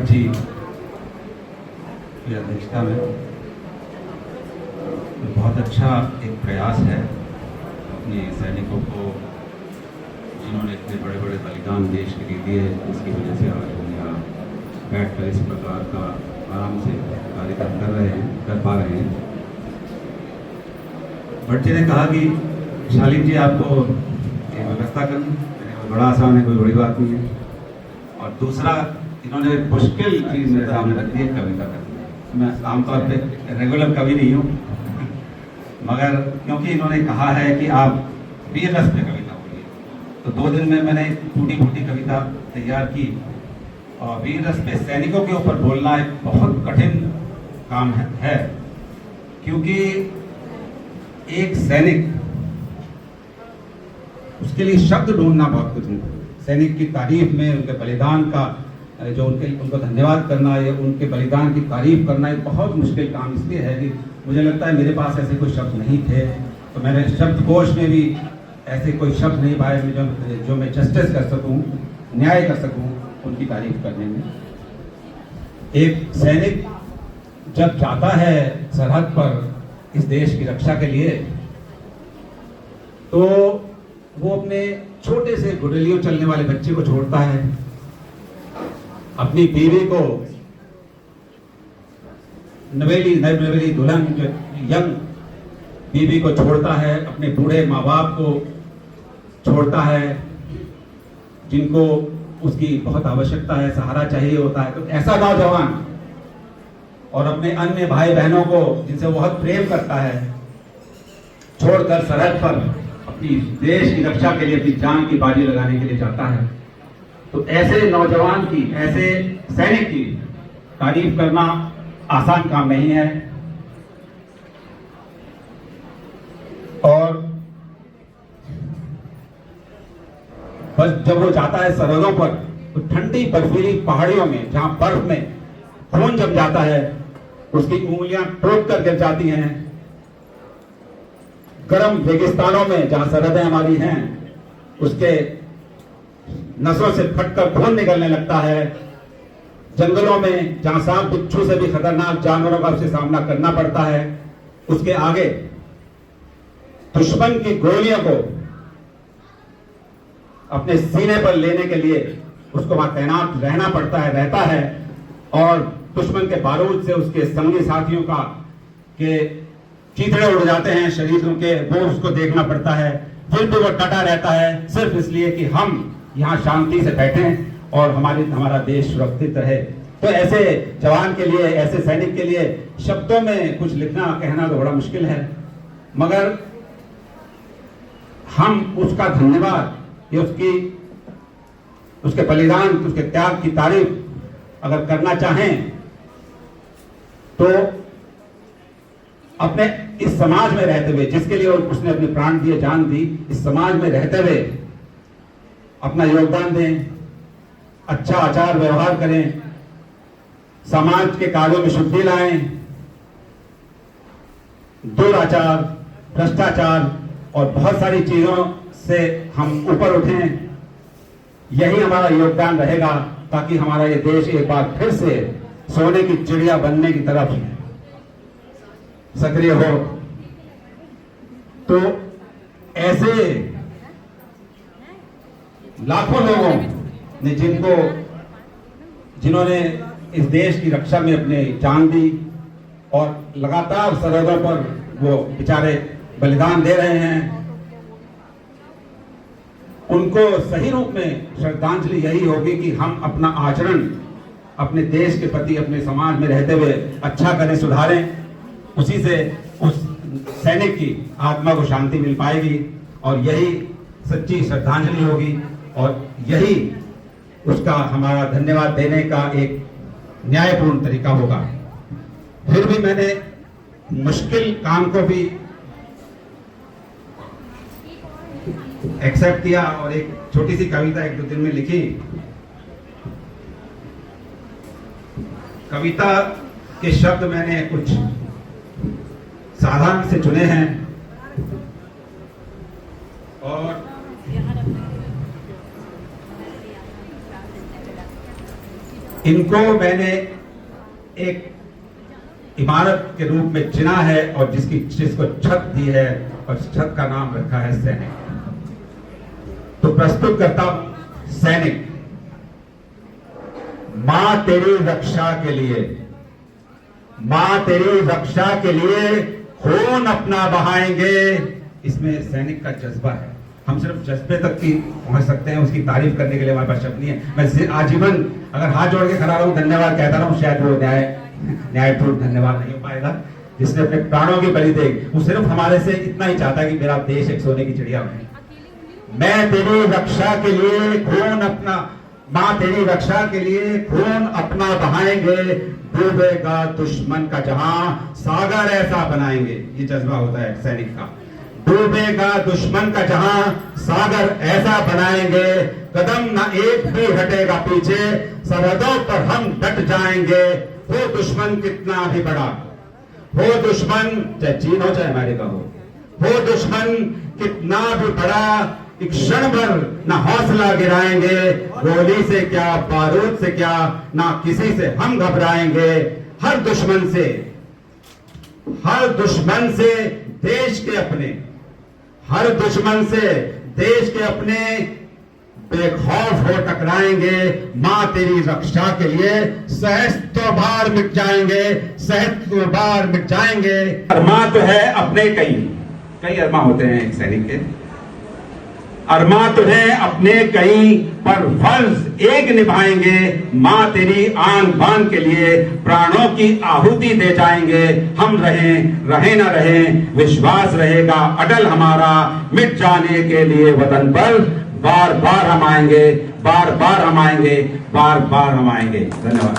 भट्ट जी की अध्यक्षता में बहुत अच्छा एक प्रयास है अपने सैनिकों को, जिन्होंने इतने बड़े बड़े बलिदान देश के लिए दिए, इसकी वजह से आज हम यहाँ बैठ कर इस प्रकार का आराम से कार्यक्रम कर पा रहे हैं। भट्ट जी ने कहा कि शालीन जी आपको ये व्यवस्था करनी, बड़ा आसान है, कोई बड़ी बात नहीं है। और दूसरा, इन्होंने मुश्किल चीज़ मेरे सामने रख दी है, कविता करनी। मैं आमतौर पे रेगुलर कवि नहीं हूँ, मगर क्योंकि इन्होंने कहा है कि आप वीर रस पे कविता बोलिए, तो 2 दिन में मैंने टूटी फूटी कविता तैयार की। और वीर रस पे सैनिकों के ऊपर बोलना एक बहुत कठिन काम है, क्योंकि एक सैनिक, उसके लिए शब्द ढूंढना बहुत कठिन है। सैनिक की तारीफ में, उनके बलिदान का जो उनको धन्यवाद करना या उनके बलिदान की तारीफ करना एक बहुत मुश्किल काम इसलिए है कि मुझे लगता है मेरे पास ऐसे कोई शब्द नहीं थे, तो मैंने शब्दकोश में भी ऐसे कोई शब्द नहीं पाए जो मैं जस्टिस कर सकूं, न्याय कर सकूं उनकी तारीफ करने में। एक सैनिक जब जाता है सरहद पर इस देश की रक्षा के लिए, तो वो अपने छोटे से गुडलियों चलने वाले बच्चे को छोड़ता है, अपनी बीवी को, नवेली दुल्हन जो यंग बीवी को छोड़ता है, अपने बूढ़े माँ बाप को छोड़ता है, जिनको उसकी बहुत आवश्यकता है, सहारा चाहिए होता है। तो ऐसा नौजवान और अपने अन्य भाई बहनों को, जिनसे वो बहुत प्रेम करता है, छोड़कर सरहद पर अपनी देश की रक्षा के लिए, अपनी जान की बाजी लगाने के लिए जाता है। तो ऐसे नौजवान की, ऐसे सैनिक की तारीफ करना आसान काम नहीं है। और बस जब वो जाता है सरहदों पर, तो ठंडी बर्फीली पहाड़ियों में, जहां बर्फ में खून जम जाता है, उसकी उंगलियां टूट कर गिर जाती हैं। गर्म रेगिस्तानों में, जहां सरहदें हमारी हैं, उसके नसों से फटकर खून निकलने लगता है। जंगलों में, जहां सांप बिच्छू से भी खतरनाक जानवरों का उसे सामना करना पड़ता है, उसके आगे दुश्मन की गोलियों को अपने सीने पर लेने के लिए उसको वहां तैनात रहना पड़ता है, रहता है। और दुश्मन के बारूद से उसके संगी साथियों के चीथड़े उड़ जाते हैं शरीरों के, वो उसको देखना पड़ता है। फिर भी वो डटा रहता है, सिर्फ इसलिए कि हम यहाँ शांति से बैठें और हमारा देश सुरक्षित रहे। तो ऐसे जवान के लिए, ऐसे सैनिक के लिए शब्दों में कुछ लिखना, कहना तो बड़ा मुश्किल है, मगर हम उसका धन्यवाद या उसके बलिदान, उसके त्याग की तारीफ अगर करना चाहें, तो अपने इस समाज में रहते हुए, जिसके लिए उसने अपने प्राण दिए, जान दी, इस समाज में रहते हुए अपना योगदान दें, अच्छा आचार व्यवहार करें, समाज के कार्यों में शुद्धि लाएं, दुराचार, भ्रष्टाचार और बहुत सारी चीजों से हम ऊपर उठें। यही हमारा योगदान रहेगा, ताकि हमारा ये देश एक बार फिर से सोने की चिड़िया बनने की तरफ सक्रिय हो। तो ऐसे लाखों लोगों ने जिन्होंने इस देश की रक्षा में अपने जान दी और लगातार सरहदों पर वो बेचारे बलिदान दे रहे हैं, उनको सही रूप में श्रद्धांजलि यही होगी कि हम अपना आचरण अपने देश के प्रति, अपने समाज में रहते हुए अच्छा करें, सुधारें। उसी से उस सैनिक की आत्मा को शांति मिल पाएगी और यही सच्ची श्रद्धांजलि होगी और यही उसका हमारा धन्यवाद देने का एक न्यायपूर्ण तरीका होगा। फिर भी मैंने मुश्किल काम को भी एक्सेप्ट किया और एक छोटी सी कविता 1-2 दिन में लिखी। कविता के शब्द मैंने कुछ साधारण से चुने हैं और इनको मैंने एक इमारत के रूप में चुना है और जिसको छत दी है और छत का नाम रखा है सैनिक। तो प्रस्तुत करता हूं सैनिक। मां तेरी रक्षा के लिए, मां तेरी रक्षा के लिए खून अपना बहाएंगे। इसमें सैनिक का जज्बा है। हम सिर्फ जज्बे तक की पहुंच सकते हैं, उसकी तारीफ करने के लिए हमारे पास शब्द नहीं है। मैं आजीवन अगर हाथ जोड़ के खड़ा रहूं, धन्यवाद कहता रहूं, शायद वो न्यायपूर्ण धन्यवाद नहीं हो पाएगा। जिसने अपने प्राणों की बलि दी, वो सिर्फ हमारे से इतना ही चाहता है कि मेरा देश एक सोने की चिड़िया बने। मैं तेरी रक्षा के लिए खून अपना, मां तेरी रक्षा के लिए खून अपना बहाएंगे। डूबेगा दुश्मन का जहां, सागर ऐसा बनाएंगे। ये जज्बा होता है सैनिक का। डूबेगा दुश्मन का जहां, सागर ऐसा बनाएंगे। कदम न एक भी हटेगा पीछे, सरहदों पर हम डट जाएंगे। हो दुश्मन कितना भी बड़ा, हो दुश्मन चाहे चीन हो चाहे अमेरिका हो दुश्मन कितना भी बड़ा, एक क्षण भर न हौसला गिराएंगे। गोली से क्या, बारूद से क्या, ना किसी से हम घबराएंगे। हर दुश्मन से देश के अपने, हर दुश्मन से देश के अपने बेखौफ हो टकराएंगे। मां तेरी रक्षा के लिए सहस्त्रों बार मिट जाएंगे, सहस्त्रों बार मिट जाएंगे। अरमा तो है अपने कई अरमा होते हैं एक सैनिक के। अरमा तो है अपने कई, पर फर्ज एक निभाएंगे। मां तेरी आन बान के लिए प्राणों की आहुति दे जाएंगे। हम रहे न रहे, विश्वास रहेगा अटल हमारा। मिट जाने के लिए वतन पर बार बार हम आएंगे, बार बार हम आएंगे, बार बार हम आएंगे। धन्यवाद।